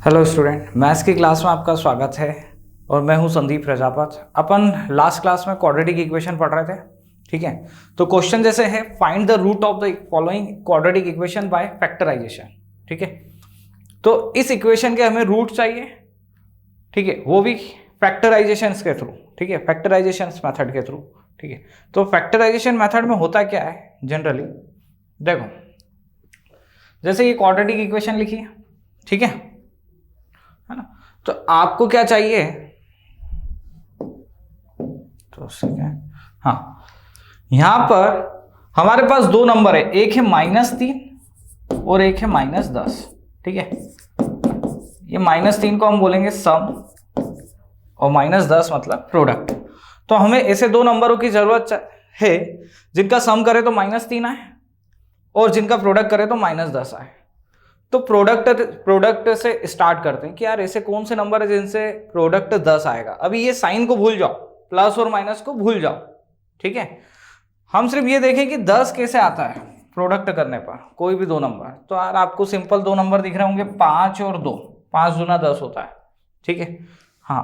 Hello student, maths की class में आपका स्वागत है और मैं हूं संदीप प्रजापत। अपन लास्ट क्लास में क्वाड्रेटिक इक्वेशन पढ़ रहे थे, ठीक है। तो क्वेश्चन जैसे है, find the root of the following quadratic equation by factorisation, ठीक है। तो इस इक्वेशन के हमें रूट चाहिए, ठीक है, वो भी फैक्टराइजेशन के थ्रू, ठीक है, फैक्टराइजेशन मेथड के थ्रू, ठीक है। तो फैक्टराइजेशन मेथड में होता क्या है जनरली, देखो जैसे ये क्वाड्रेटिक इक्वेशन लिखी है, ठीक है ना। तो आपको क्या चाहिए, तो हाँ, यहां पर हमारे पास दो नंबर है, एक है -3 और एक है -10, ठीक है। ये -3 को हम बोलेंगे सम और -10 मतलब प्रोडक्ट। तो हमें ऐसे दो नंबरों की जरूरत है जिनका सम करे तो -3 आए और जिनका प्रोडक्ट करे तो -10 आए। तो प्रोडक्ट से स्टार्ट करते हैं कि यार ऐसे कौन से नंबर है जिनसे प्रोडक्ट 10 आएगा। अभी ये साइन को भूल जाओ, प्लस और माइनस को भूल जाओ, ठीक है। हम सिर्फ ये देखें कि 10 कैसे आता है प्रोडक्ट करने पर, कोई भी दो नंबर। तो यार आपको सिंपल दो नंबर दिख रहे होंगे, 5 और 2, 5 दूना 10 होता है, ठीक है। हाँ,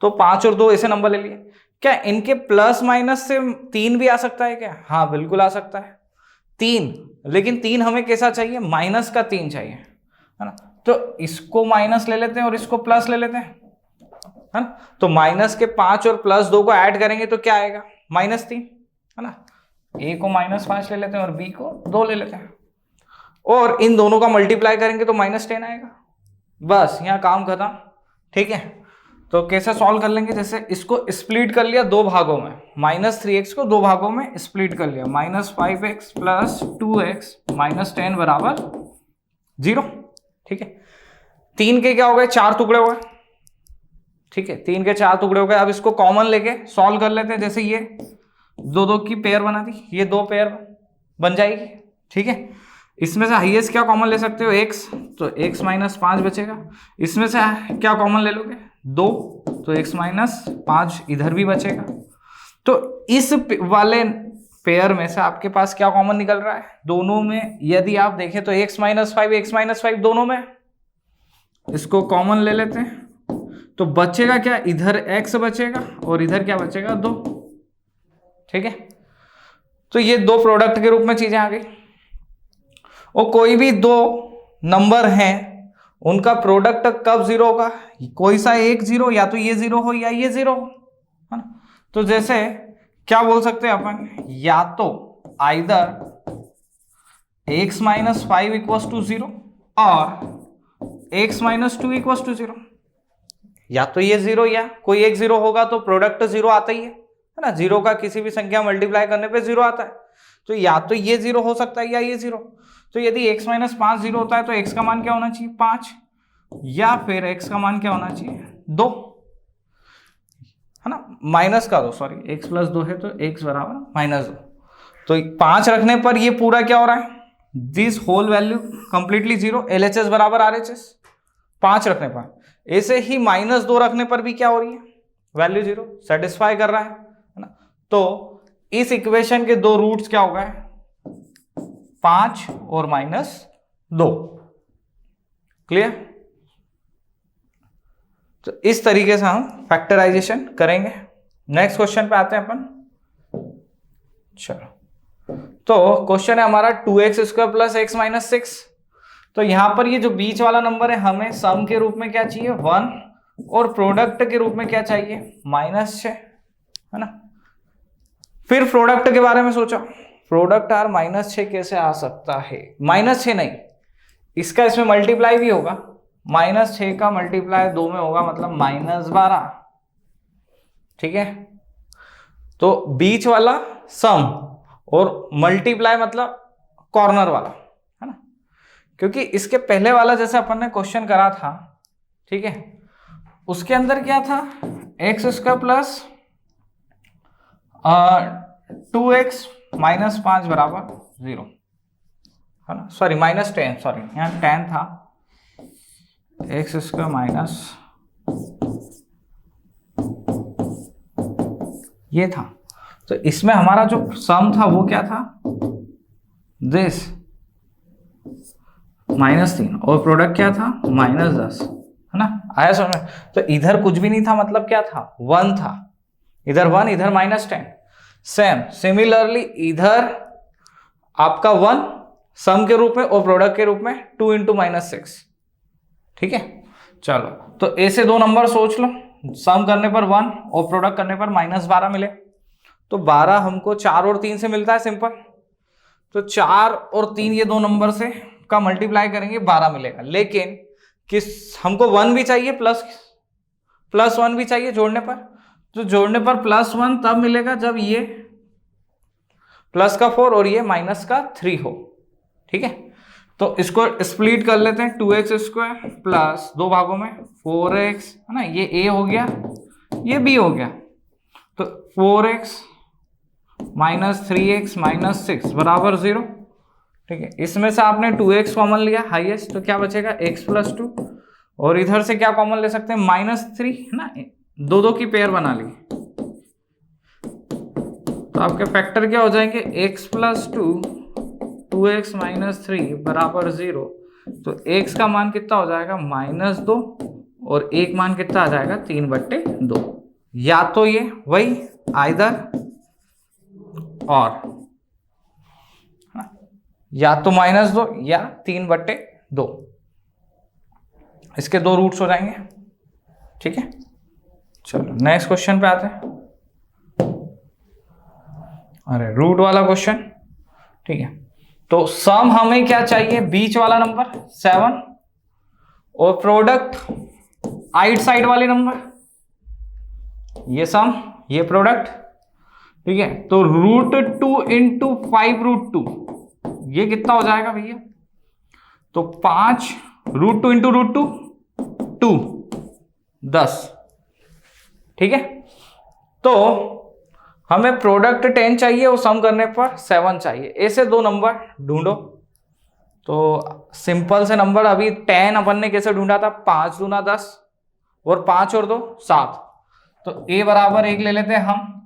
तो 5 और 2 ऐसे नंबर ले लिए। क्या इनके प्लस माइनस से 3 भी आ सकता है क्या? हाँ बिल्कुल आ सकता है 3, लेकिन 3 हमें कैसा चाहिए, माइनस का 3 चाहिए, है ना। तो इसको माइनस ले लेते हैं और इसको प्लस ले लेते हैं, है ना। तो माइनस के 5 और +2 को ऐड करेंगे तो क्या आएगा, -3, है ना। ए को -5 ले लेते हैं और बी को 2 ले लेते हैं और इन दोनों का मल्टीप्लाई करेंगे तो -10 आएगा। बस यहाँ काम खत्म, ठीक है। तो कैसे सॉल्व कर लेंगे, जैसे इसको स्प्लिट कर लिया दो भागों में, -3x को दो भागों में स्प्लिट कर लिया, -5x + 2x -10 बराबर 0, ठीक है। 3 के क्या हो गए, 4 टुकड़े हो गए, ठीक है। 3 के 4 टुकड़े हो गए। अब इसको कॉमन लेके सॉल्व कर लेते हैं। जैसे ये दो दो की पेयर बना दी, ये 2 पेयर बन जाएगी, ठीक है। इसमें से हाईएस्ट क्या कॉमन ले सकते हो, x, तो x - 5 बचेगा। इसमें से क्या कॉमन ले लोगे, 2, तो x - 5 इधर भी बचेगा। तो इस वाले पेयर में से आपके पास क्या कॉमन निकल रहा है, दोनों में यदि आप देखें तो x - 5 दोनों में, इसको कॉमन ले लेते हैं तो बचेगा क्या, इधर x बचेगा और इधर क्या बचेगा, 2, ठीक है। तो ये दो प्रोडक्ट के रूप में चीजें आ गई। और कोई भी दो नंबर हैं उनका प्रोडक्ट कब 0 होगा, कोई सा एक 0, या तो ये 0 हो या ये 0 हो, है ना। तो जैसे क्या बोल सकते हैं अपन, या तो आइदर x - 5 = 0 और x - 2 = 0। या तो ये 0 या कोई एक 0 होगा तो प्रोडक्ट 0 आता ही है ना। 0 का किसी भी संख्या मल्टीप्लाई करने पे 0 आता है। तो या तो ये 0 हो सकता है या ये 0। तो यदि x - 5 0 होता है तो x का मान क्या होना चाहिए, 5, या फिर x का मान क्या होना चाहिए, 2, है ना। माइनस का 2, सॉरी, x + 2 है तो x बराबर -2। तो 5 रखने पर ये पूरा क्या हो रहा है, this whole value completely 0, LHS बराबर RHS 5 रखने पर। ऐसे ही -2 रखने पर भी क्या हो रही है, वैल्यू 0, सेटिस्फाई कर रहा है ना। तो इस इक्वेशन के दो रूट्स क्या हो गए, 5 और -2, क्लियर। तो इस तरीके से हम फैक्टराइजेशन करेंगे। नेक्स्ट क्वेश्चन पे आते हैं अपन। चलो, तो क्वेश्चन है हमारा 2x² + x - 6। तो यहां पर ये जो बीच वाला नंबर है हमें सम के रूप में क्या चाहिए, 1, और प्रोडक्ट के रूप में क्या चाहिए, -6, है ना। फिर प्रोडक्ट के बारे में सोचा, प्रोडक्ट यार -6 कैसे आ सकता है, -6 नहीं, इसका इसमें मल्टीप्लाई भी होगा, -6 का मल्टीप्लाई 2 में होगा मतलब -12, ठीक है। तो बीच वाला सम और मल्टीप्लाई मतलब कॉर्नर वाला, है ना। क्योंकि इसके पहले वाला जैसे अपन ने क्वेश्चन करा था, ठीक है, उसके अंदर क्या था, x² + 2x - 5 बराबर 0, है ना। सॉरी -10, सॉरी यहाँ 10 था, x² माइनस ये था। तो इसमें हमारा जो सम था वो क्या था, दिस -3, और प्रोडक्ट क्या था, -10। आया समझ में? तो इधर कुछ भी नहीं था, मतलब क्या था, 1 था, इधर 1, इधर -10। सेम सिमिलरली इधर आपका 1 सम के रूप में और प्रोडक्ट के रूप में 2 × -6। ठीक है, चलो तो ए से 2 नंबर सोच लो, सम करने पर 1 और प्रोडक्ट करने पर -12 मिले। तो 12 हमको 4 और 3 से मिलता है, सिंपल। तो 4 और 3 ये 2 नंबर से का मल्टीप्लाई करेंगे 12 मिलेगा। लेकिन किस हमको 1 भी चाहिए, प्लस 1 भी चाहिए जोड़ने पर। तो जोड़ने पर +1 तब मिलेगा जब ये प्लस का 4 और ये माइनस का 3 हो। ठीक है, तो इसको स्प्लिट कर लेते हैं, 2x² प्लस 2 भागों में 4x, है ना, ये a हो गया, ये b हो गया। तो 4x - 3x - 6 बराबर 0। ठीक है, इसमें से आपने 2x कॉमन लिया हाईएस्ट, तो क्या बचेगा x + 2, और इधर से क्या कॉमन ले सकते हैं, -3, है ना, 2 की पेयर बना ली। तो आपके फैक्टर क्या हो जाएंगे, x + 2 2x - 3 बराबर 0। तो x का मान कितना हो जाएगा, -2, और एक मान कितना आ जाएगा, 3/2। या तो ये वही आइदर और, या तो -2 या 3/2, इसके 2 रूट्स हो जाएंगे। ठीक है, चलो नेक्स्ट क्वेश्चन पे आते हैं। अरे रूट वाला क्वेश्चन। ठीक है, तो सम हमें क्या चाहिए, बीच वाला नंबर 7, और प्रोडक्ट आइट साइड वाले नंबर, ये सम ये प्रोडक्ट। ठीक है, तो √2 × 5√2 ये कितना हो जाएगा भैया, तो 5 √2 × √2 2 10। ठीक है, तो हमें प्रोडक्ट 10 चाहिए और सम करने पर 7 चाहिए। ऐसे 2 नंबर ढूंढो। तो सिंपल से नंबर, अभी 10 अपन ने कैसे ढूंढा था, 5 दूना 10 और 5 और 2 7। तो a बराबर 1 ले लेते हैं हम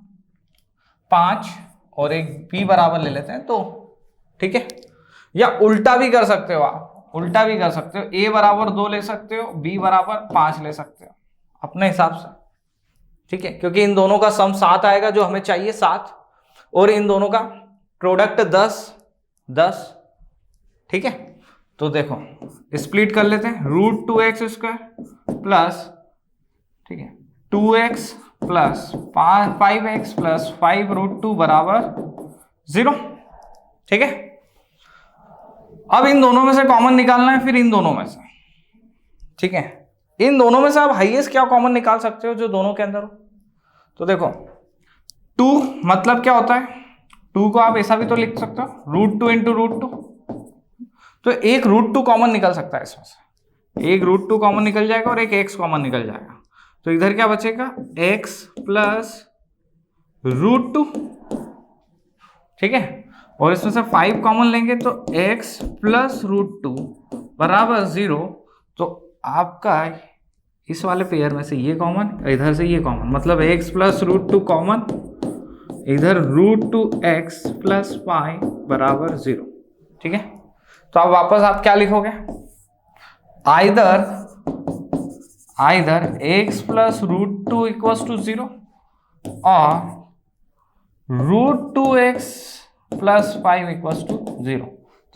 5, और एक b बराबर ले लेते हैं 2। ठीक है, या उल्टा भी कर सकते हो आप, उल्टा भी कर सकते हो, a बराबर 2 ले सकते हो, b बराबर 5 ले सकते हो अपने हिसाब से। ठीक है, क्योंकि इन दोनों का सम 7 आएगा जो हमें चाहिए 7, और इन दोनों का प्रोडक्ट 10। ठीक है, तो देखो स्प्लिट कर लेते हैं, √2x² प्लस, ठीक है, 2x प्लस 5x प्लस 5√2 बराबर 0। ठीक है, अब इन दोनों में से कॉमन निकालना है, फिर इन दोनों में से। ठीक है, इन दोनों में से आप हाईएस्ट क्या कॉमन निकाल सकते हो जो दोनों के अंदर हो। तो देखो 2 मतलब क्या होता है, 2 को आप ऐसा भी तो लिख सकते हो, √2 × √2। तो एक √2 कॉमन निकल सकता है इसमें से, एक √2 कॉमन निकल जाएगा और एक x कॉमन निकल जाएगा। तो इधर क्या बचेगा, x प्लस √2। ठीक है, और इसमें से 5 कॉमन लेंगे तो x प्लस √2 बराबर 0। तो आपका इस वाले पेयर में से ये कॉमन, इधर से ये कॉमन, मतलब x प्लस √2 कॉमन, इधर √2x प्लस 5 बराबर 0। ठीक है, तो अब वापस आप क्या लिखोगे, आइदर x प्लस √2 = 0 और √2x प्लस 5 = 0।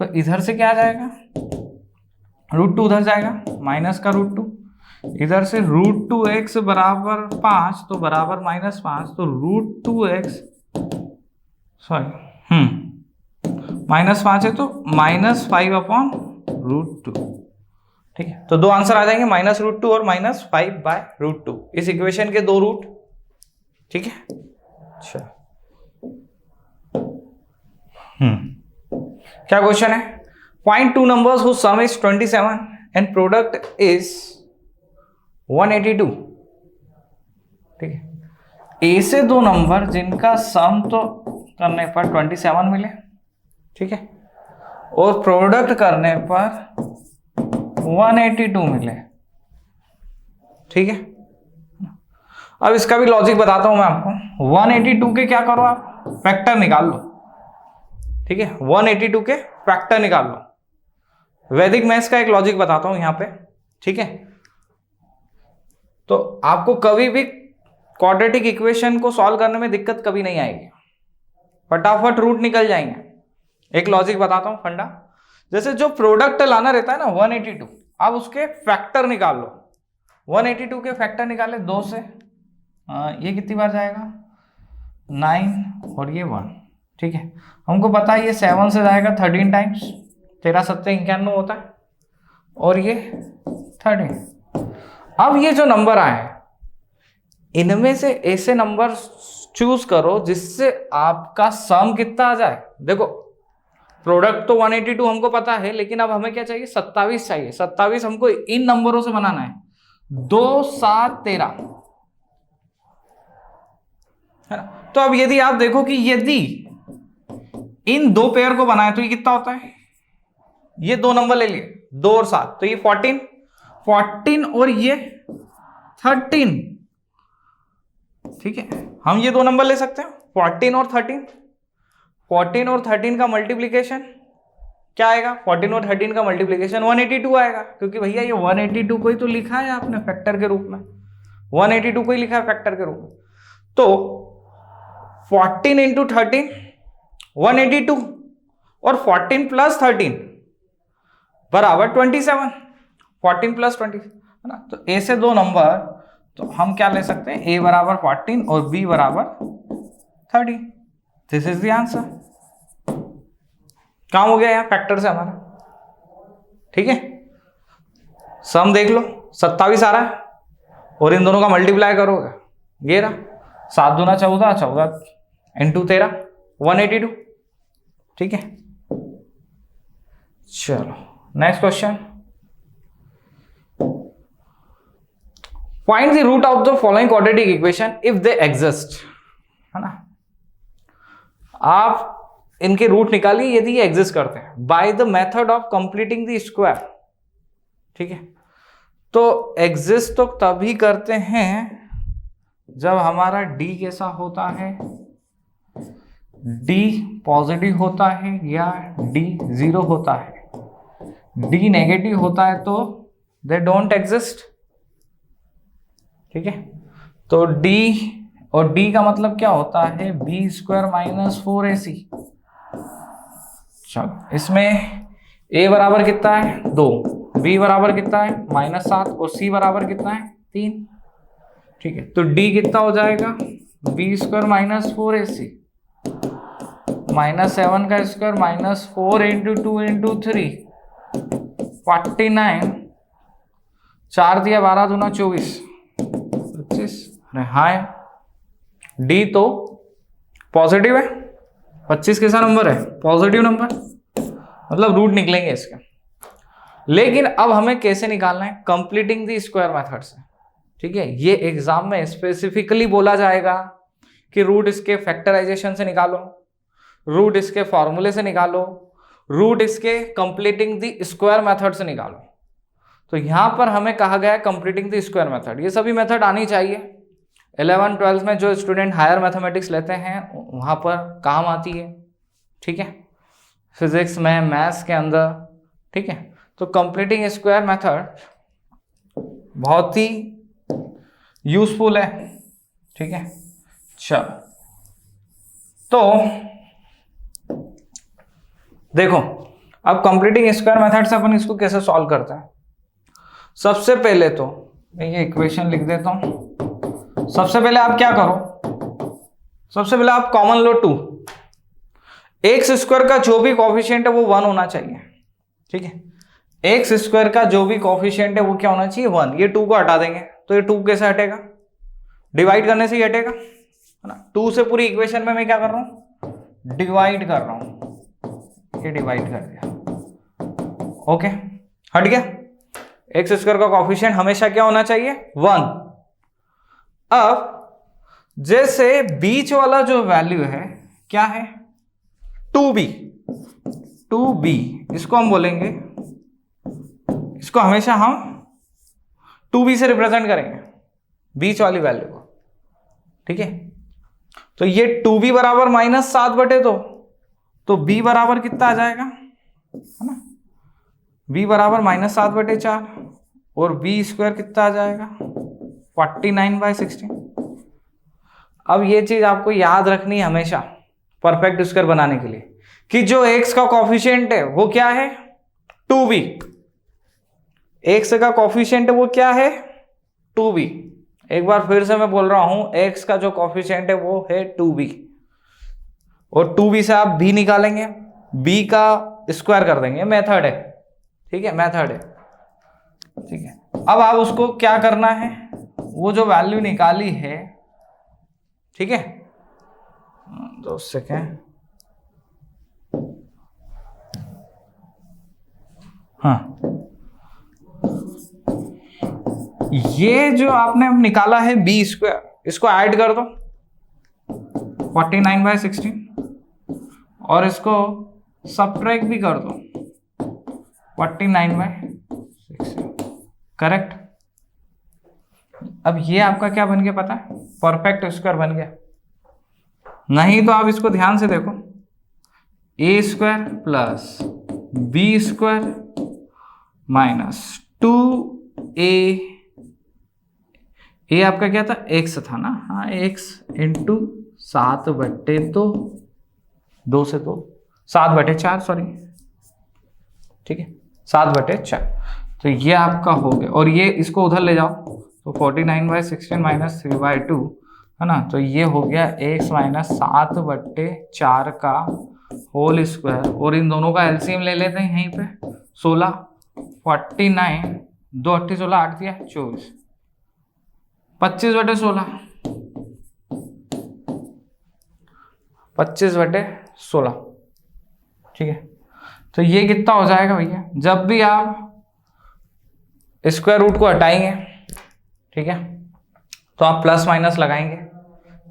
तो इधर से क्या आ जाएगा, √2 उधर जाएगा, माइनस का √2, इधर से √2x बराबर 5 तो बराबर -5, तो √2x -5 है तो -5/√2। ठीक है, तो 2 आंसर आ जाएंगे, -√2 और -5/√2, इस इक्वेशन के 2 रूट। ठीक है, अच्छा क्या क्वेश्चन है, find 2 numbers whose sum is 27 and product is 182। ठीक है, ए से 2 नंबर जिनका सम तो करने पर 27 मिले, ठीक है, और प्रोडक्ट करने पर 182 मिले। ठीक है, अब इसका भी लॉजिक बताता हूं मैं आपको। 182 के क्या करो, आप फैक्टर निकाल लो। ठीक है, 182 के फैक्टर निकाल लो। वैदिक मैथ्स का एक लॉजिक बताता हूं यहां पे। ठीक है, तो आपको कभी भी क्वाड्रेटिक इक्वेशन को सॉल्व करने में दिक्कत कभी नहीं आएगी, फटाफट रूट निकल जाएंगे। एक लॉजिक बताता हूं फंडा, जैसे जो प्रोडक्ट लाना रहता है ना 182, आप उसके फैक्टर निकाल लो। 182 के फैक्टर निकाले 2 से, ये कितनी बार जाएगा 9 और ये 1, ठीक है। हमको पता है ये 7 से जाएगा 13 टाइम्स, 13 7 91 होता है, और ये 13। अब ये जो नंबर आए इनमें से ऐसे नंबर चूज करो जिससे आपका सम कितना आ जाए। देखो प्रोडक्ट तो 182 हमको पता है, लेकिन अब हमें क्या चाहिए 27 चाहिए। 27 हमको इन नंबरों से बनाना है, 2 7 13, है ना। तो अब यदि आप देखो कि यदि इन दो पेयर को बनाए तो ये कितना होता है, ये दो नंबर ले लिए 2 और 7, तो ये 14 और ये 13, ठीक है। हम ये दो नंबर ले सकते हैं 14 और 13। 14 और 13 का मल्टीप्लीकेशन क्या आएगा, 14 और 13 का मल्टीप्लीकेशन 182 आएगा, क्योंकि भैया ये 182 को ही तो लिखा है आपने फैक्टर के रूप में, 182 को ही लिखा है फैक्टर के रूप में। तो 14 इंटू 13 182 और 14 प्लस 13 बराबर 27, 14 प्लस 20, है ना। तो ऐसे दो नंबर तो हम क्या ले सकते हैं, a बराबर 14 और b बराबर 30। This is the answer. काम हो गया यहाँ फैक्टर से हमारा, ठीक है। सम देख लो 27 आ रहा है और इन दोनों का मल्टीप्लाई करोगे, ये रहा 7 दूना 14, 14 इंटू 13 182, ठीक है। चलो next question, find the root of the following quadratic equation if they exist, है ना। आप इनके रूट निकालिए यदि ये एग्जिस्ट करते हैं, by the method of completing the square, ठीक है। तो एग्जिस्ट तो तभी करते हैं जब हमारा d कैसा होता है, d पॉजिटिव होता है या d 0 होता है। d नेगेटिव होता है तो दे डोंट एग्जिस्ट, ठीक है। तो d और d का मतलब क्या होता है, b स्क्वायर माइनस 4ac। चलो इसमें a बराबर कितना है 2, b बराबर कितना है -7 और c बराबर कितना है 3, ठीक है। तो d कितना हो जाएगा b स्क्वायर माइनस 4ac -7 का स्क्वायर -4 इंटू 2 इंटू 3 49, 4 दिया 12 दूना 24 25। हाँ d तो पॉजिटिव है, 25 कैसा नंबर है पॉजिटिव नंबर, मतलब रूट निकलेंगे इसके। लेकिन अब हमें कैसे निकालना है, कंप्लीटिंग द स्क्वायर मेथड से, ठीक है। ये एग्जाम में स्पेसिफिकली बोला जाएगा कि रूट इसके फैक्टराइजेशन से निकालो, रूट इसके फॉर्मूले से निकालो, रूट इसके कंप्लीटिंग द स्क्वायर मेथड से निकालो। तो यहां पर हमें कहा गया है कंप्लीटिंग द स्क्वायर मेथड। ये सभी मेथड आनी चाहिए, 11 12 में जो स्टूडेंट हायर मैथमेटिक्स लेते हैं वहां पर काम आती है, ठीक है, फिजिक्स में मैथ्स के अंदर, ठीक है। तो कंप्लीटिंग स्क्वायर मेथड बहुत ही यूजफुल है, ठीक है। चलो तो देखो अब कंप्लीटिंग स्क्वायर मेथड से अपन इसको कैसे सॉल्व करते हैं। सबसे पहले तो मैं ये इक्वेशन लिख देता हूं। सबसे पहले आप क्या करो, सबसे पहले आप कॉमन लो 2, एक्स स्क्वायर का जो भी कॉफिशिएंट है वो 1 होना चाहिए, ठीक है। एक्स स्क्वायर का जो भी कॉफिशिएंट है वो क्या होना चाहिए 1। ये 2 को हटा देंगे तो ये 2 कैसे हटेगा, डिवाइड करने से ही हटेगा, है ना। 2 से पूरी इक्वेशन में मैं क्या कर रहा हूं, डिवाइड कर रहा हूं, ये डिवाइड कर दिया, ओके हट गया। एक्स स्क्वायर का कॉफिशिएंट हमेशा क्या होना चाहिए 1। अब जैसे बीच वाला जो वैल्यू है क्या है 2b, 2b इसको हम बोलेंगे, इसको हमेशा हम 2b से रिप्रेजेंट करेंगे बीच वाली वैल्यू को, ठीक है। तो ये 2b बराबर -7/2, तो b बराबर कितना आ जाएगा, है ना, b बराबर -7/4 और b स्क्वायर कितना आ जाएगा 49/16। अब ये चीज आपको याद रखनी है हमेशा परफेक्ट स्क्वायर बनाने के लिए कि जो x का कॉफिशिएंट है वो क्या है 2b। x का कॉफिशिएंट है वो क्या है 2b। एक बार फिर से मैं बोल रहा हूं x का जो कॉफिशिएंट है वो है 2b और 2b से आप b निकालेंगे, b का स्क्वायर कर देंगे, मेथड है, ठीक है, मेथड है, ठीक है। अब आप उसको क्या करना है, वो जो वैल्यू निकाली है, ठीक है, 2 सेकेंड, हाँ, ये जो आपने निकाला है बी स्क्वायर, इसको ऐड कर दो 49/16 और इसको सबट्रैक्ट भी कर दो 49/16, करेक्ट। अब ये आपका क्या बन गया पता है, परफेक्ट स्क्वायर बन गया। नहीं तो आप इसको ध्यान से देखो, A square plus B square minus 2a, ये आपका क्या था x था ना, हाँ x इंटू 7/2, 2 से 2 7/4, सॉरी, ठीक है 7/4। तो ये आपका हो गया और ये इसको उधर ले जाओ तो 49/16 माइनस 3/2 है ना, तो ये हो गया x माइनस 7/4 का होल स्क्वायर और इन दोनों का एलसीएम ले लेते हैं यहीं पे 16, 49, 2 8 16, 8 दिया 24, 25/16, 25/16, ठीक है। तो ये कितना हो जाएगा भैया, जब भी आप स्क्वायर रूट को हटाएंगे, ठीक है, तो आप प्लस माइनस लगाएंगे,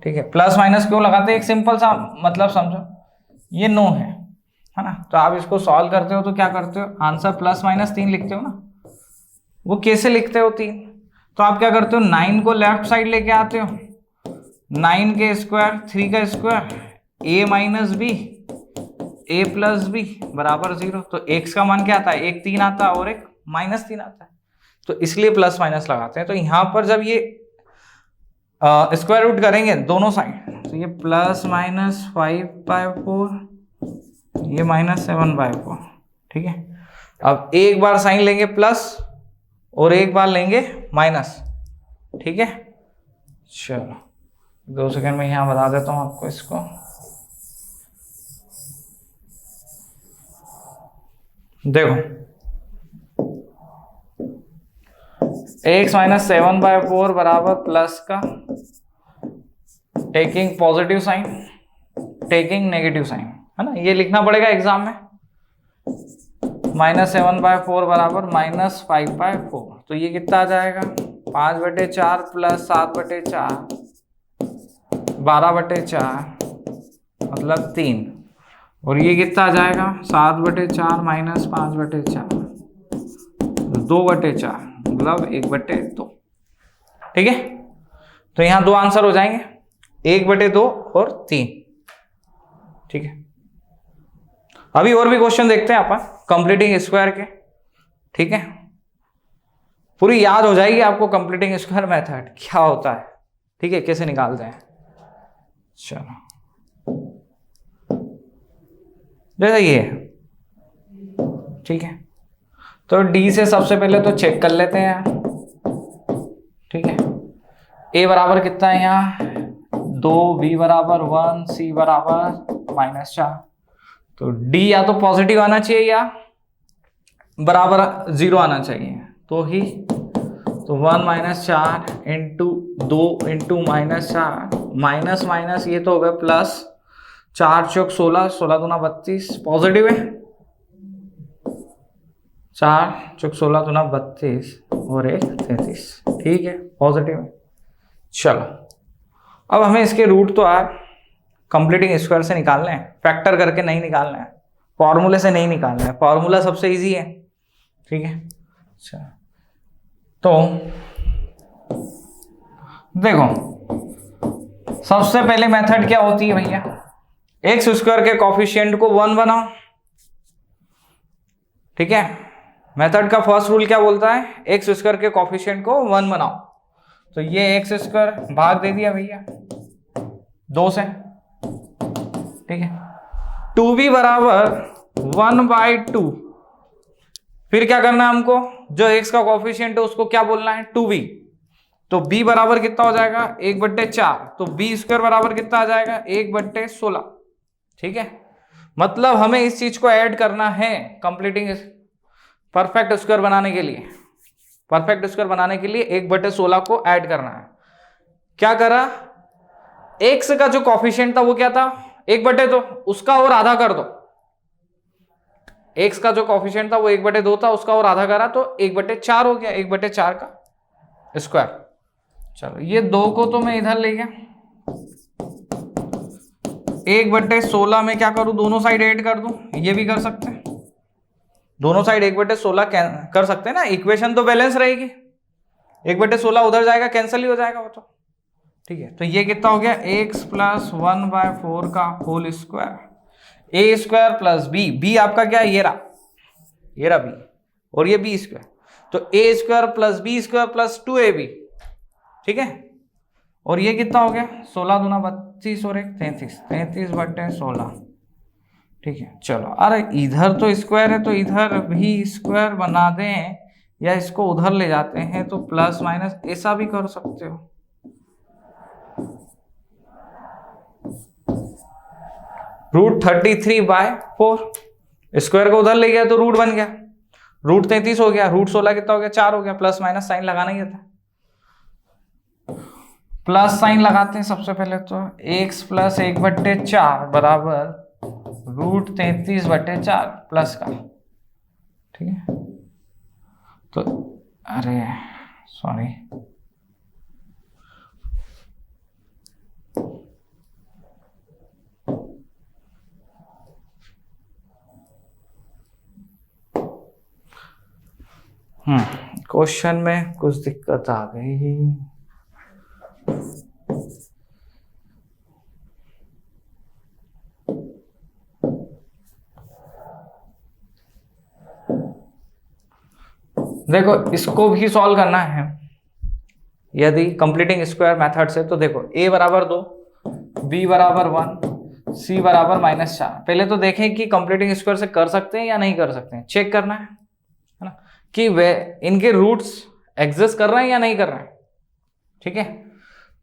ठीक है। प्लस माइनस क्यों लगाते हैं, एक सिंपल सा मतलब समझो, ये 9 है ना, तो आप इसको सॉल्व करते हो तो क्या करते हो, आंसर प्लस माइनस 3 लिखते हो ना। वो कैसे लिखते हो 3, तो आप क्या करते हो 9 को लेफ्ट साइड लेके आते हो, 9 के स्क्वायर 3 का square a minus b, a plus b बराबर 0। तो x का मान क्या आता है, एक 3 आता है और एक -3 आता है, तो इसलिए प्लस माइनस लगाते हैं। तो यहां पर जब ये स्क्वायर रूट करेंगे दोनों साइड, तो ये प्लस माइनस 5/4, ये -7/4, ठीक है। अब एक बार साइन लेंगे प्लस और एक बार लेंगे माइनस, ठीक है। चलो 2 सेकंड में यहां बता देता हूं आपको इसको, देखो x माइनस 7/4 बराबर प्लस का taking positive sign, taking negative sign, है ना, ये लिखना पड़ेगा एग्जाम में। -7/4 बराबर -5/4, तो ये कितना आ जाएगा 5/4 प्लस 7/4, 12/4 मतलब 3, और ये कितना आ जाएगा 7/4 माइनस 5/4, 2/4 मतलब 1/2, ठीक है। तो यहां 2 आंसर हो जाएंगे, 1/2 और 3, ठीक है। अभी और भी क्वेश्चन देखते हैं अपन कंप्लीटिंग स्क्वायर के, ठीक है, पूरी याद हो जाएगी आपको कंप्लीटिंग स्क्वायर मेथड क्या होता है, ठीक है, कैसे निकालते हैं। चलो जैसा ये, ठीक है, तो डी से सबसे पहले तो चेक कर लेते हैं, ठीक है। ए बराबर कितना है यहाँ 2, बी बराबर 1, सी बराबर -4, तो डी या तो पॉजिटिव आना चाहिए या बराबर 0 आना चाहिए, तो 1 -4 इंटू 2 इंटू -4 माइनस माइनस ये तो हो गया प्लस, 4 चौक 16, 16 दूना 32, पॉजिटिव है, 4 चौक 16 दूना 32 और 1 33, ठीक है, पॉजिटिव है। चलो अब हमें इसके रूट तो यार कंप्लीटिंग स्क्वायर से निकालने हैं, फैक्टर करके नहीं निकालना है, फॉर्मूले से नहीं निकालना है, फॉर्मूला सबसे इजी है, ठीक है। अच्छा तो देखो सबसे पहले मेथड क्या होती है भैया, एक्स स्क्वायर के कॉफिशिएंट को 1 बनाओ, ठीक है। मेथड का फर्स्ट रूल क्या बोलता है, एक्स स्क्वायर के कॉफिशिएंट को 1 बनाओ, तो ये एक्स स्क्वायर भाग दे दिया भैया 2 से, ठीक है। 2b बराबर 1/2। फिर क्या करना है हमको, जो x का कोफिशिएंट है उसको क्या बोलना है 2b। तो b बराबर कितना हो जाएगा 1/4। तो b स्क्वायर बराबर कितना आ जाएगा 1/16, ठीक है। मतलब हमें इस चीज को ऐड करना है कंप्लीटिंग परफेक्ट स्क्वायर बनाने के लिए। परफेक्ट स्क्वायर बनाने के लिए 1/16 को ऐड करना है। क्या करा, x का जो कोफिशिएंट था वो क्या था 1/2, उसका और आधा कर दो। x का जो कोफिशिएंट था वो 1/2 था, उसका और आधा करा तो 1/4 हो गया, 1/4 का स्क्वायर। चलो ये 2 को तो मैं इधर ले गया, 1/16 में क्या करूं, दोनों साइड ऐड कर दूं। ये भी कर सकते हैं, दोनों साइड 1/16 कर सकते हैं ना, इक्वेशन तो बैलेंस रहेगी। 1/16 उधर जाएगा, कैंसिल ही हो जाएगा वो तो, ठीक है। तो ये कितना हो गया x + 1/4 का whole square, a square plus b आपका क्या है, ये रहा b, और ये b स्क्वायर। तो a square plus b square plus 2ab, ठीक है। और ये कितना हो गया 16 दूना 32 और 1 33, 33/16, ठीक है। चलो, अरे इधर तो स्क्वायर है तो इधर भी स्क्वायर बना दें, या इसको उधर ले जाते हैं तो प्लस माइनस ऐसा भी कर सकते हो। √33/4, स्क्वायर को उधर ले गया तो रूट बन गया, √33 हो गया, √16 कितना हो गया 4 हो गया। प्लस माइनस साइन लगाना ही था, प्लस साइन लगाते हैं सबसे पहले। तो x + 1/4 बराबर √33/4 प्लस का, ठीक है। तो अरे सॉरी, क्वेश्चन में कुछ दिक्कत आ गई। देखो इसको भी सॉल्व करना है यदि कंप्लीटिंग स्क्वायर मेथड से। तो देखो a बराबर 2, b बराबर 1, c बराबर -4। पहले तो देखें कि कंप्लीटिंग स्क्वायर से कर सकते हैं या नहीं कर सकते हैं, चेक करना है ना, कि वे इनके रूट्स एग्जिस्ट कर रहे हैं या नहीं कर रहे हैं, ठीक है।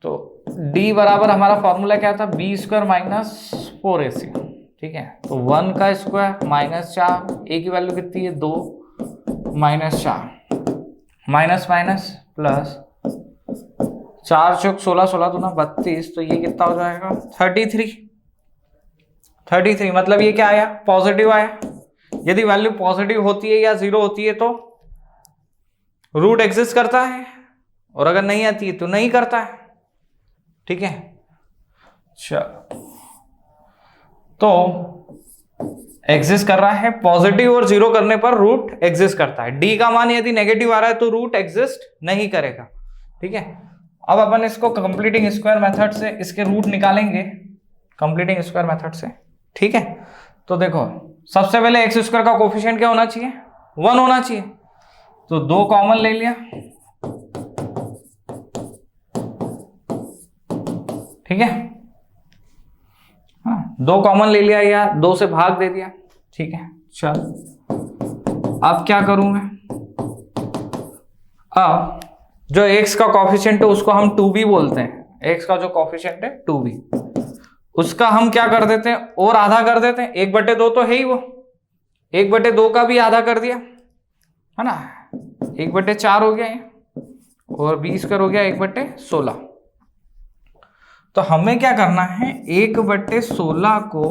तो d बराबर हमारा फॉर्मूला क्या था, b स्क्वायर -4ac, ठीक है। तो 1 का स्क्वायर -4, a की वैल्यू कितनी है 2, -4 माइनस माइनस प्लस 4 चौक 16, 16 दूना 32, तो ये कितना हो जाएगा 33। मतलब ये क्या आया, पॉजिटिव आया। यदि वैल्यू पॉजिटिव होती है या 0 होती है तो रूट एग्जिस्ट करता है, और अगर नहीं आती है तो नहीं करता है, ठीक है। चलो, तो एग्जिस्ट कर रहा है, पॉजिटिव और 0 करने पर रूट एग्जिस्ट करता है। डी का मान यदि नेगेटिव आ रहा है तो रूट एग्जिस्ट नहीं करेगा, ठीक है। अब अपन इसको कंप्लीटिंग स्क्वायर मेथड से इसके रूट निकालेंगे, कंप्लीटिंग स्क्वायर मेथड से, ठीक है। तो देखो सबसे पहले एक्स स्क्वायर का कोफिशिएंट क्या होना चाहिए 1 होना चाहिए। तो 2 कॉमन ले लिया, ठीक है। हाँ 2 कॉमन ले लिया या 2 से भाग दे दिया, ठीक है। चल अब क्या करूं मैं, अब जो x का कोफिशिएंट है उसको हम 2b बोलते हैं। x का जो कोफिशिएंट है 2b, उसका हम क्या कर देते हैं और आधा कर देते हैं, 1/2 तो है ही वो, 1/2 का भी आधा कर दिया है ना, 1/4 हो गया ये, और b स्क्वायर हो गया 1/16। तो हमें क्या करना है 1/16 को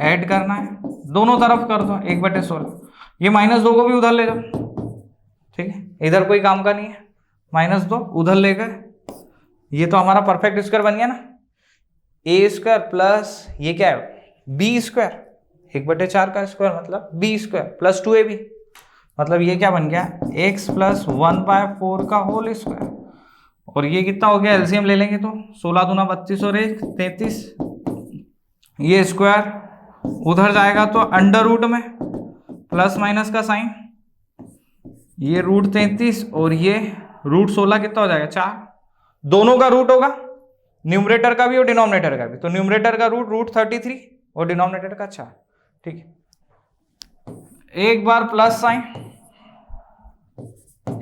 ऐड करना है, दोनों तरफ कर दो 1/16। ये -2 को भी उधर ले जाओ, ठीक है, इधर कोई काम का नहीं है, -2 उधर ले गए, ये तो हमारा परफेक्ट स्क्वायर बन गया ना। a स्क्वायर प्लस ये क्या है b स्क्वायर, 1/4 का स्क्वायर मतलब b स्क्वायर प्लस 2ab, मतलब ये क्या बन गया x + 1/4 का होल स्क्वायर। और ये कितना हो गया, एलसीएम ले लेंगे तो 16 दूना 32 और 1 33, ये स्क्वायर उधर जाएगा तो अंडर रूट में प्लस माइनस का साइन, ये √33 और ये रूट 16 कितना हो जाएगा 4, दोनों का रूट होगा, न्यूमरेटर का भी और डिनोमिनेटर का भी, तो न्यूमरेटर का रूट 33 और डिनोमिनेटर का 4, ठीक है। एक बार प्लस साइन,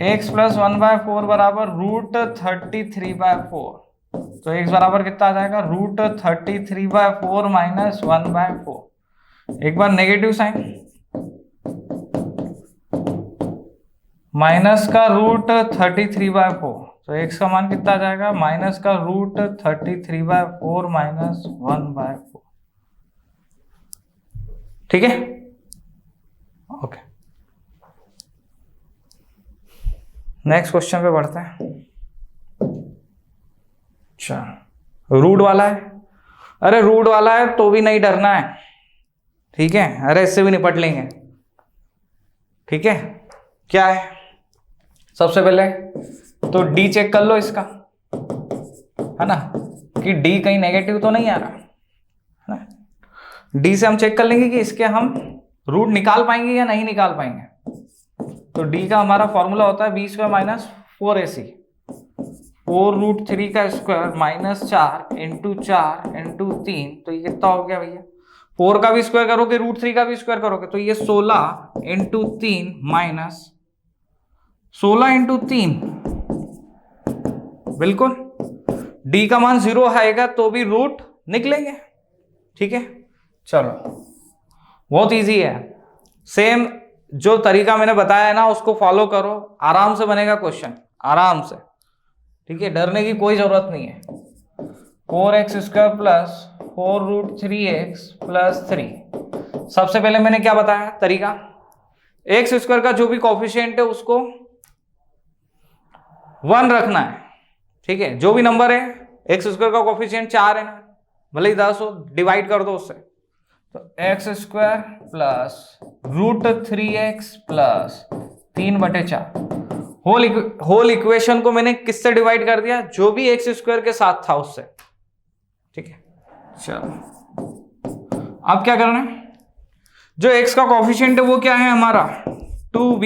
x प्लस 1/4 बराबर रूट 33/4, तो x बराबर कितना आ जाएगा रूट 33/4 माइनस 1/4। एक बार नेगेटिव साइन, माइनस का रूट 33/4, तो x का मान कितना आ जाएगा माइनस का रूट 33/4 माइनस 1/4, ठीक है, ओके। नेक्स्ट क्वेश्चन पे बढ़ते हैं। अच्छा, रूट वाला है, अरे रूट वाला है तो भी नहीं डरना है, ठीक है, अरे इससे भी निपट लेंगे, ठीक है। क्या है, सबसे पहले तो d चेक कर लो इसका, है ना, कि d कहीं नेगेटिव तो नहीं आ रहा, है ना। d से हम चेक कर लेंगे कि इसके हम रूट निकाल पाएंगे या नहीं निकाल पाएंगे। तो d का हमारा फॉर्मूला होता है b² माइनस 4ac, 4√3 का स्क्वायर माइनस 4 इंटू 4 इंटू 3, तो ये कितना हो गया भैया, 4 का भी स्क्वायर करोगे √3 का भी स्क्वायर करोगे, तो ये 16 इंटू 3 माइनस 16 इंटू 3, बिल्कुल d का मान 0 आएगा तो भी रूट निकलेंगे, ठीक है। चलो बहुत इजी है, सेम जो तरीका मैंने बताया है ना उसको फॉलो करो, आराम से बनेगा क्वेश्चन, आराम से, ठीक है, डरने की कोई जरूरत नहीं है। 4x² प्लस 4√3x प्लस 3, सबसे पहले मैंने क्या बताया तरीका, x² का जो भी कॉफिशिएंट है उसको 1 रखना है, ठीक है, जो भी नंबर है x² का कॉफिशिएंट 4 है ना, भले ही 10 हो, डिवाइड कर दो उससे, तो x² plus √3x plus 3/4, whole equation को मैंने किससे डिवाइड कर दिया, जो भी x² के साथ था उससे, ठीक है। चलो अब क्या करना है, जो x का कॉफिशिएंट है वो क्या है हमारा 2b,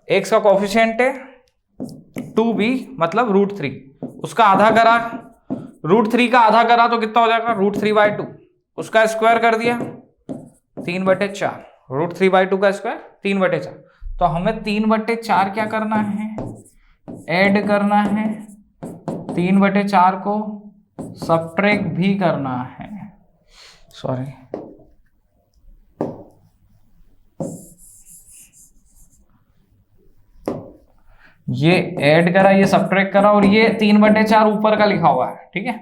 x का कॉफिशिएंट है 2b मतलब √3, उसका आधा करा, √3 का आधा करा तो कितना हो जाएगा √3/2, उसका स्क्वायर कर दिया 3/4, √3/2 का स्क्वायर 3/4, तो हमें 3/4 क्या करना है, ऐड करना है, 3/4 को सब्ट्रैक्ट भी करना है, सॉरी ये ऐड करा, ये सब्ट्रैक्ट करा, और ये 3/4 ऊपर का लिखा हुआ है, ठीक है,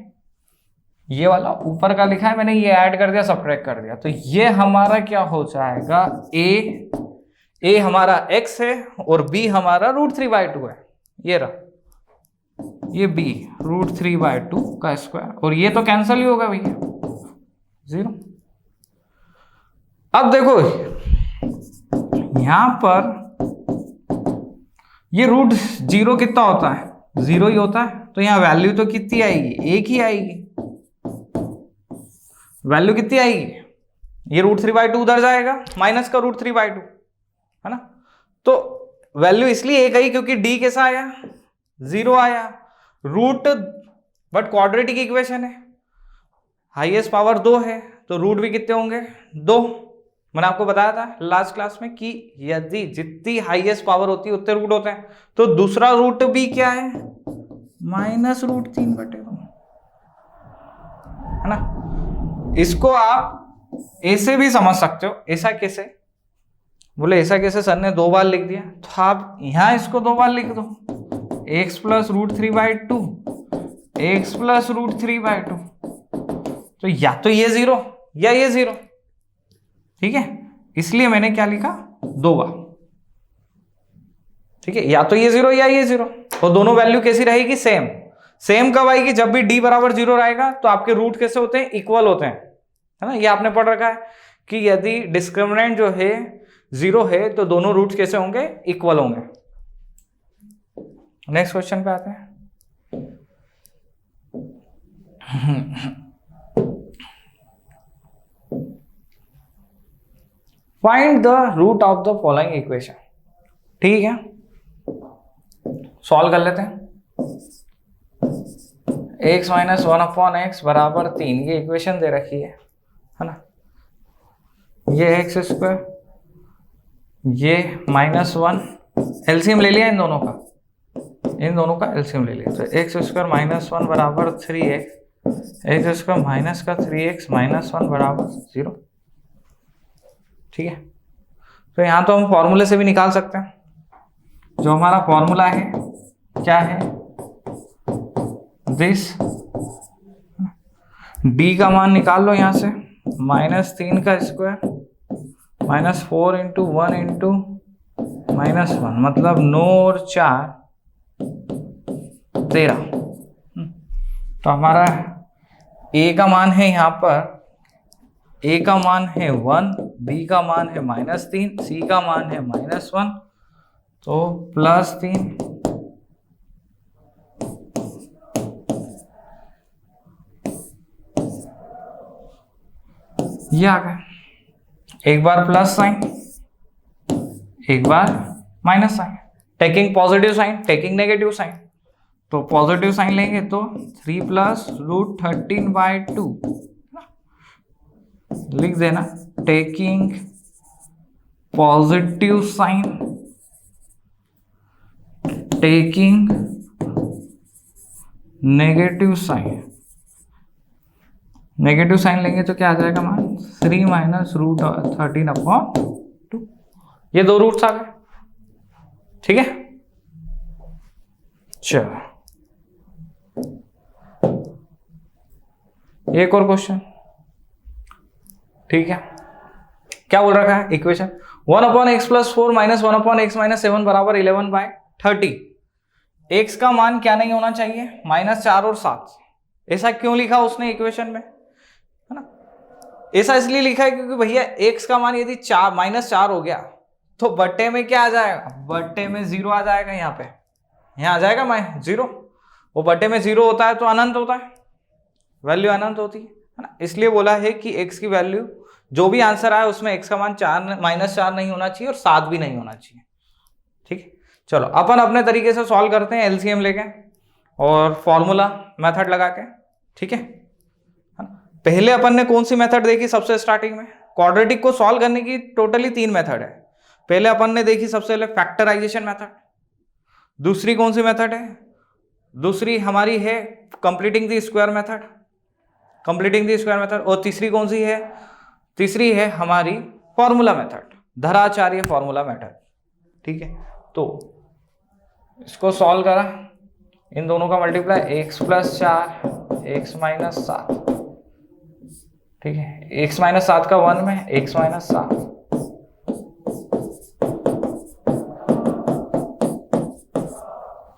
ये वाला ऊपर का लिखा है मैंने, ये ऐड कर दिया सब्ट्रैक्ट कर दिया, तो ये हमारा क्या हो जाएगा, a हमारा x है और b हमारा √3/2 है, ये रहा, ये b √3/2 का स्क्वायर, और ये तो कैंसिल ही होगा भैया 0। अब देखो यहां पर ये √0 कितना होता है, 0 ही होता है, तो यहां वैल्यू तो कितनी आएगी, एक ही आएगी, वैल्यू कितनी आएगी, ये √3/2 उधर जाएगा, माइनस का √3/2, है ना, तो वैल्यू इसलिए एक आई क्योंकि d कैसा आया 0 आया, रूट बट क्वाड्रेटिक इक्वेशन है, हाईएस्ट पावर 2 है, तो रूट भी कितने होंगे 2, मैंने आपको बताया था लास्ट क्लास में कि यदि जितनी हाईएस्ट पावर होती है उतने रूट होते हैं, तो दूसरा रूट भी क्या है माइनस √3/2, है ना। इसको आप ऐसे भी समझ सकते हो, ऐसा कैसे, बोले ऐसा कैसे, सर ने 2 बार लिख दिया, तो आप यहां इसको 2 बार लिख दो, x प्लस √3/2, x प्लस √3/2, तो या तो ये 0 या ये 0, ठीक है, इसलिए मैंने क्या लिखा 2 बार, ठीक है, या तो ये 0 या ये 0, और दोनों वैल्यू कैसी रहेगी सेम, सेम कब आएगी, जब भी d बराबर 0 रहेगा, तो आपके रूट कैसे होते हैं इक्वल होते हैं, है ना, ये आपने पढ़ रखा है कि यदि डिस्क्रिमिनेंट जो है 0 है तो दोनों रूट कैसे होंगे इक्वल होंगे। नेक्स्ट क्वेश्चन पे आते हैं। Find the root of the following equation, ठीक है, सॉल्व कर लेते हैं। x माइनस 1/x बराबर 3, ये इक्वेशन दे रखी है ना। ये x स्क्वायर, ये -1, एलसीएम ले लिया इन दोनों का एलसीएम ले लिया, तो x स्क्वायर -1 बराबर 3x, x स्क्वायर माइनस का 3x -1 बराबर 0। ठीक है, तो यहाँ तो हम फॉर्मूले से भी निकाल सकते हैं। जो हमारा फॉर्मूला है क्या है, दिस d का मान निकाल लो यहाँ से, -3 का स्क्वायर -4 × 1 × -1, मतलब 9 और 4 13। तो हमारा a का मान है यहाँ पर, a का मान है 1, b का मान है -3, c का मान है -1, तो +3 ये आ गया। एक बार प्लस साइन, एक बार minus sign, taking positive sign, taking negative sign. तो पॉजिटिव साइन लेंगे तो 3 + √13/2 लिख देना, taking positive sign, taking negative sign. Negative sign लेंगे तो क्या आ जाएगा मान, 3 - √13/2। ये दो रूट्स आ गए। ठीक है, चलो एक और क्वेश्चन। ठीक है, क्या बोल रखा है इक्वेशन, 1/x + 4 - 1/x - 7 बराबर 11/30। x का मान क्या नहीं होना चाहिए, -4 और 7। ऐसा क्यों लिखा उसने इक्वेशन में, है ना। ऐसा इसलिए लिखा है क्योंकि भैया x का मान यदि -4 हो गया तो बट्टे में क्या आ जाएगा, बट्टे में 0 आ जाएगा। यहाँ आ जाएगा -0। वो बट्टे में 0 होता है तो अनंत होता है, वैल्यू अनंत होती है ना। इसलिए बोला है कि x की वैल्यू जो भी आंसर आए उसमें x का मान -4 नहीं होना चाहिए और 7 भी नहीं होना चाहिए। ठीक है, चलो अपन अपने तरीके से सॉल्व करते हैं एलसीएम लेके और फॉर्मूला मेथड लगा के। ठीक है, पहले अपन ने कौन सी मेथड देखी सबसे स्टार्टिंग में, क्वाड्रेटिक को सॉल्व करने की टोटली 3 मेथड है। पहले अपन ने देखी सबसे पहले फैक्टराइजेशन मेथड, दूसरी कौन सी मेथड है, दूसरी हमारी है कंप्लीटिंग द स्क्वायर मेथड, और तीसरी कौन सी है, तीसरी है हमारी फॉर्मूला मेथड, धराचार्य फॉर्मूला मेथड। ठीक है, तो इसको सॉल्व करा, इन दोनों का मल्टीप्लाई, x + 4 x - 7। ठीक है, x - 7 का 1 में x - 7।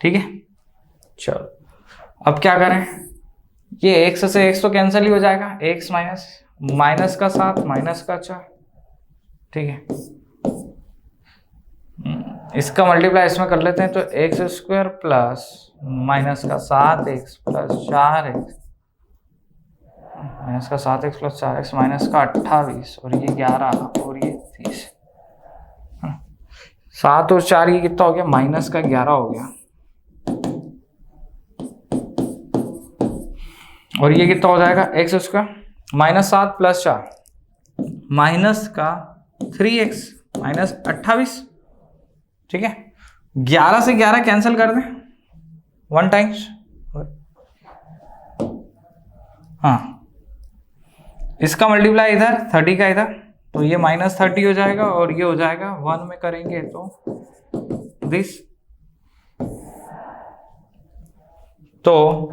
ठीक है, चलो अब क्या करें, ये x से x तो कैंसिल ही हो जाएगा, x माइनस का 7 माइनस का 4। ठीक है, इसका मल्टीप्लाई इसमें कर लेते हैं, तो x² प्लस माइनस का 7x प्लस 4x माइनस का 7x प्लस 4x माइनस का 28 और ये 11 और ये 30। 7 और 4 ये कितना हो गया, -11 हो गया। और ये कितना हो जाएगा, x² -7 प्लस 4 माइनस का 3x माइनस 28। ठीक है, 11 से 11 कैंसिल कर दें 1 टाइम्स। हाँ, इसका मल्टीप्लाई इधर 30 का इधर, तो ये -30 हो जाएगा और ये हो जाएगा 1 में करेंगे तो दिस। तो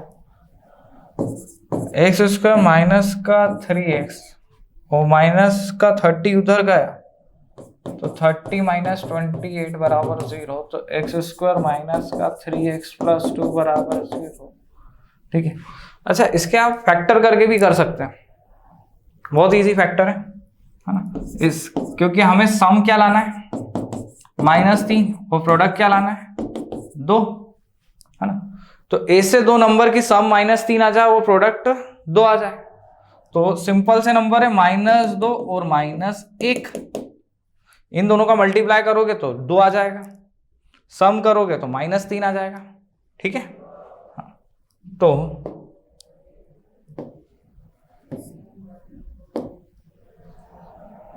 x² माइनस का 3x और माइनस का 30 उधर गया तो 30 - 28 बराबर 0। तो x² माइनस का 3x प्लस 2 बराबर 0। ठीक है, अच्छा इसके आप फैक्टर करके भी कर सकते हैं, बहुत इजी फैक्टर है ना। इस क्योंकि हमें सम क्या लाना है, -3 और प्रोडक्ट क्या लाना है, 2, है ना। तो a से 2 नंबर की सम -3 आ जाए, वो प्रोडक्ट 2 आ जाए, तो सिंपल से नंबर है -2 और -1। इन दोनों का मल्टीप्लाई करोगे तो 2 आ जाएगा, सम करोगे तो -3 आ जाएगा। ठीक है। तो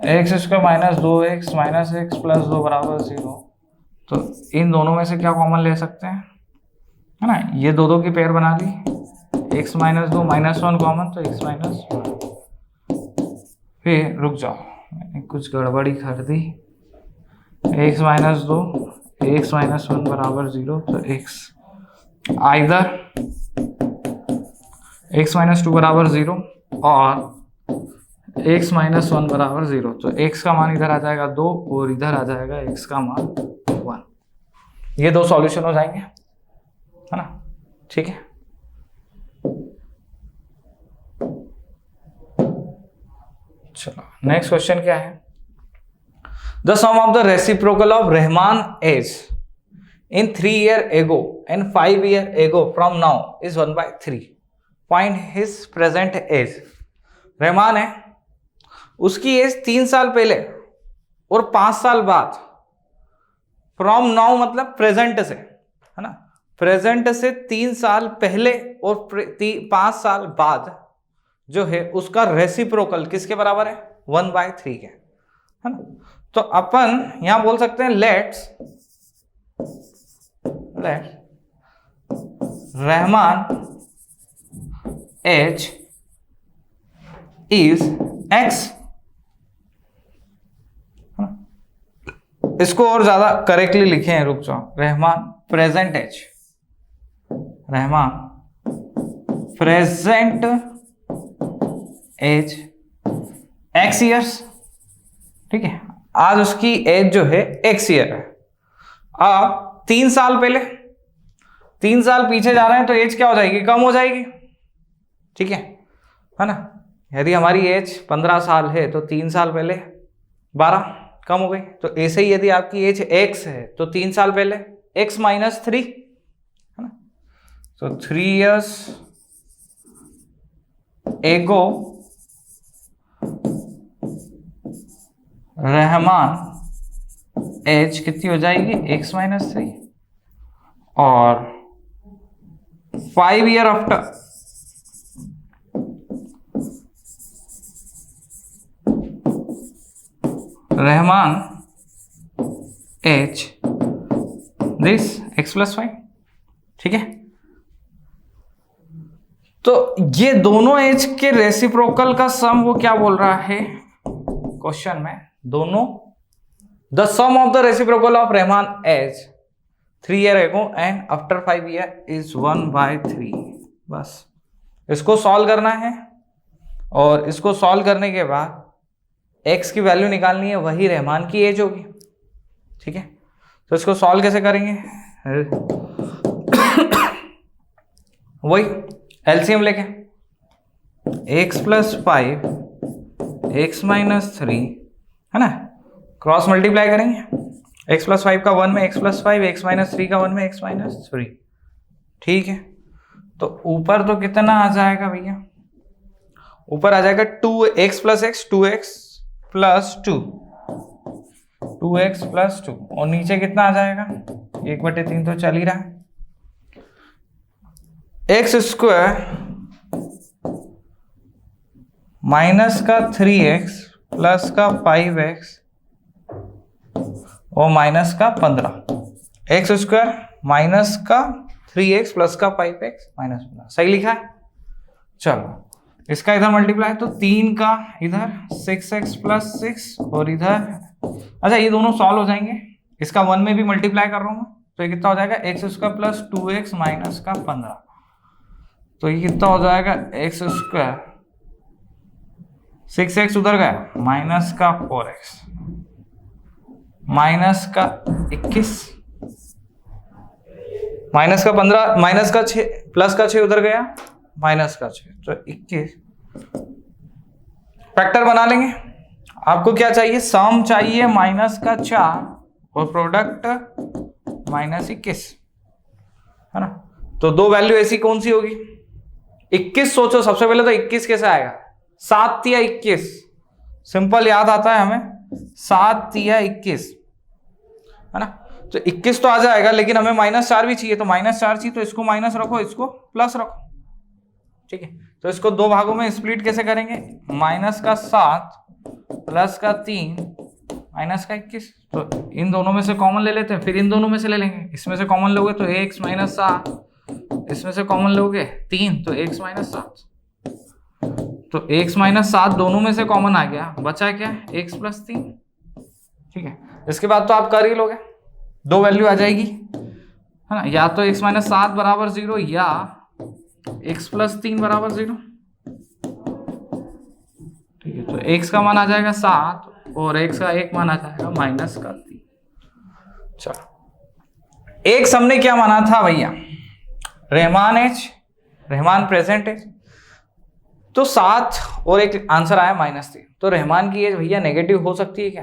x square minus 2x minus x plus 2 बराबर 0। तो इन दोनों में से क्या कॉमन ले सकते हैं, है ना, ये दो दो की पेयर बना ली, x माइनस 2 माइनस 1 कॉमन, तो x माइनस 1। फिर रुक जाओ, मैंने कुछ गड़बड़ी कर दी, x माइनस 2 x माइनस 1 बराबर 0। तो x आइदर x माइनस 2 बराबर 0 और x माइनस 1 बराबर 0। तो x का मान इधर आ जाएगा 2 और इधर आ जाएगा x का मान 1। ये दो सॉल्यूशन हो जाएंगे, है ना, ठीक है। चलो नेक्स्ट क्वेश्चन क्या है, the sum of the reciprocal of Rahman age in 3 year ago and 5 year ago from now is 1/3। Find his present age. Rahman है, उसकी एज 3 साल पहले और 5 साल बाद, फ्रॉम नाउ मतलब प्रेजेंट से, है ना, प्रेजेंट से 3 साल पहले और 5 साल बाद जो है उसका रेसिप्रोकल किसके बराबर है, 1/3 के, है ना। तो अपन यहां बोल सकते हैं let's Rahman age is x। इसको और ज्यादा करेक्टली लिखे हैं, रुक जाओ, Rahman present age, Rahman present age x years, ठीक है। आज उसकी एज जो है x ईयर है। अब 3 साल पहले, 3 साल पीछे जा रहे हैं तो एज क्या हो जाएगी, कम हो जाएगी, ठीक है ना। यदि हमारी एज 15 साल है तो 3 साल पहले 12 कम हो गई। तो ऐसे ही यदि आपकी एज x है तो 3 साल पहले x माइनस 3, है ना। तो 3 years ago रहमान एज कितनी हो जाएगी, x माइनस 3, और 5 year after Rahman age this x plus 5, ठीक है। तो ये दोनों एज के रेसिप्रोकल का सम वो क्या बोल रहा है क्वेश्चन में, दोनों the sum of the reciprocal of Rahman age 3 year ago and after 5 year is 1/3। बस इसको सॉल्व करना है और इसको सॉल्व करने के बाद x की वैल्यू निकालनी है, वही रहमान की एज होगी, ठीक है। तो इसको सॉल्व कैसे करेंगे, वही एलसीएम लेके x प्लस 5 x माइनस 3, है ना, क्रॉस मल्टीप्लाई करेंगे, x प्लस 5 का 1 में x प्लस 5, x माइनस 3 का 1 में x माइनस 3, ठीक है। तो ऊपर तो कितना आ जाएगा भैया, ऊपर आ जाएगा 2x plus x, 2x plus 2, 2x plus 2, और नीचे कितना आ जाएगा, 1/3 तो चल ही रहा है, एक्स स्क्वायर माइनस का 3x प्लस का 5x और माइनस का 15, एक्स स्क्वायर माइनस का 3x प्लस का 5x माइनस 15, सही लिखा है। चलो इसका इधर मल्टीप्लाई, तो 3 का इधर 6x प्लस 6 और इधर, अच्छा ये दोनों सॉल्व हो जाएंगे, इसका 1 में भी मल्टीप्लाई कर रहा हूं मैं, तो ये कितना हो जाएगा, x square plus 2x minus का 15, तो ये कितना हो जाएगा, एक्स स्क्वायर 6x उधर गया माइनस का 4x माइनस का 21 माइनस का 15 माइनस का 6 प्लस का 6 उधर गया माइनस का 6, तो 21 फैक्टर बना लेंगे। आपको क्या चाहिए, सम चाहिए माइनस का 4 और प्रोडक्ट माइनस 21, है ना। तो दो वैल्यू ऐसी कौन सी होगी, 21 सोचो, सबसे पहले तो 21 कैसे आएगा, 7 या 21, सिंपल याद आता है हमें, 7 या 21, है ना। तो 21 तो आ जाएगा, लेकिन हमें -4 भी चाहिए, तो -4 चाहिए, तो इसको माइनस रखो, इसको प्लस रखो, ठीक है। तो इसको दो भागों में स्प्लिट कैसे करेंगे, -7 +3 -21, तो इन दोनों में से कॉमन ले लेते हैं, फिर इन दोनों में से ले लेंगे, इसमें से कॉमन लोगे तो x - 7, इसमें से कॉमन लोगे 3 तो x - 7, तो x - 7 दोनों में से कॉमन आ गया, बचा क्या x + 3, ठीक है। इसके बाद तो आप कर ही लोगे, दो वैल्यू आ जाएगी, है ना, या तो x - 7 = 0 या x + 3 = 0, ठीक है। तो x का मान आ जाएगा 7 और x का एक मान आ जाएगा -3। चलो, एक हमने क्या माना था भैया, रहमान प्रेजेंट एज, तो 7 और एक आंसर आया -3, तो रहमान की एज भैया नेगेटिव हो सकती है क्या,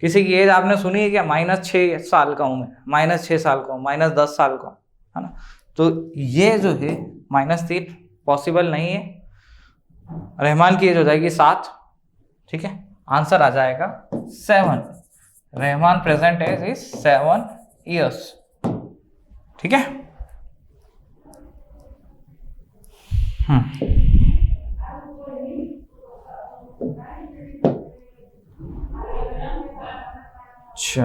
किसी की एज आपने सुनी है क्या, -6 साल का हूं मैं, -6 साल का हूं, -10 साल का हूं, है ना, तो ये जो है -3 पॉसिबल नहीं है, रहमान की एज हो जाएगी 7, ठीक है, आंसर आ जाएगा 7, Rahman present age is 7 years, ठीक है।